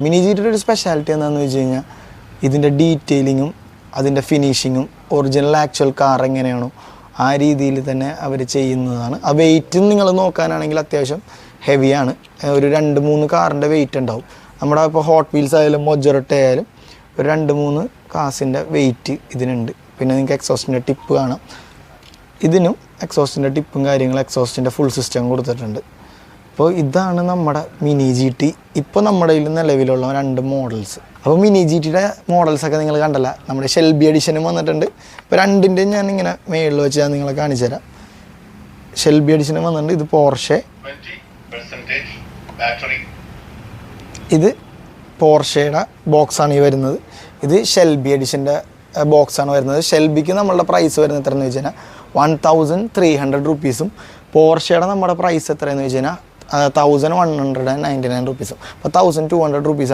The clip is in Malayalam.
മിനി ജിയുടെ ഒരു സ്പെഷ്യാലിറ്റി എന്താണെന്ന് വെച്ച് കഴിഞ്ഞാൽ ഇതിൻ്റെ ഡീറ്റെയിലിങ്ങും അതിൻ്റെ ഫിനിഷിങ്ങും ഒറിജിനൽ ആക്ച്വൽ കാർ എങ്ങനെയാണോ ആ രീതിയിൽ തന്നെ അവർ ചെയ്യുന്നതാണ്. ആ വെയിറ്റും നിങ്ങൾ നോക്കാനാണെങ്കിൽ അത്യാവശ്യം ഹെവിയാണ്. ഒരു 2-3 കാറിൻ്റെ വെയിറ്റ് ഉണ്ടാവും. നമ്മുടെ ഇപ്പോൾ ഹോട്ട് വീൽസ് ആയാലും മൊജറട്ട് ആയാലും ഒരു 2-3 കാസിൻ്റെ വെയിറ്റ് ഇതിനുണ്ട്. പിന്നെ നിങ്ങൾക്ക് എക്സോസ്റ്റിൻ്റെ ടിപ്പ് കാണാം. ഇതിനും എക്സോസ്റ്റിൻ്റെ ടിപ്പും കാര്യങ്ങളും എക്സോസ്റ്റിൻ്റെ ഫുൾ സിസ്റ്റം കൊടുത്തിട്ടുണ്ട്. അപ്പോൾ ഇതാണ് നമ്മുടെ മിനി ജി ടി. ഇപ്പോൾ നമ്മുടെ കയ്യിൽ നിലവിലുള്ള 2 മോഡൽസ്. അപ്പോൾ മിനി ജി ടിയുടെ മോഡൽസൊക്കെ നിങ്ങൾ കണ്ടല്ല, നമ്മുടെ ഷെൽബി എഡിഷനും വന്നിട്ടുണ്ട്. ഇപ്പോൾ 2ൻ്റെയും ഞാൻ ഇങ്ങനെ മേളിൽ വെച്ച് ഞാൻ നിങ്ങളെ കാണിച്ചു തരാം. ഷെൽബി എഡിഷനും വന്നിട്ടുണ്ട്. ഇത് പോർഷെ, ഇത് പോർഷയുടെ ബോക്സാണ് ഈ വരുന്നത്. ഇത് ഷെൽബി എഡിഷൻ്റെ ബോക്സാണ് വരുന്നത്. ഷെൽബിക്ക് നമ്മളുടെ പ്രൈസ് വരുന്നത് എത്രയെന്ന് വെച്ച് കഴിഞ്ഞാൽ 1300 റുപ്പീസും പോർഷയുടെ നമ്മുടെ പ്രൈസ് എത്രയെന്ന് വെച്ച് കഴിഞ്ഞാൽ 1199 റുപ്പീസും. അപ്പോൾ 1200 റുപ്പീസ്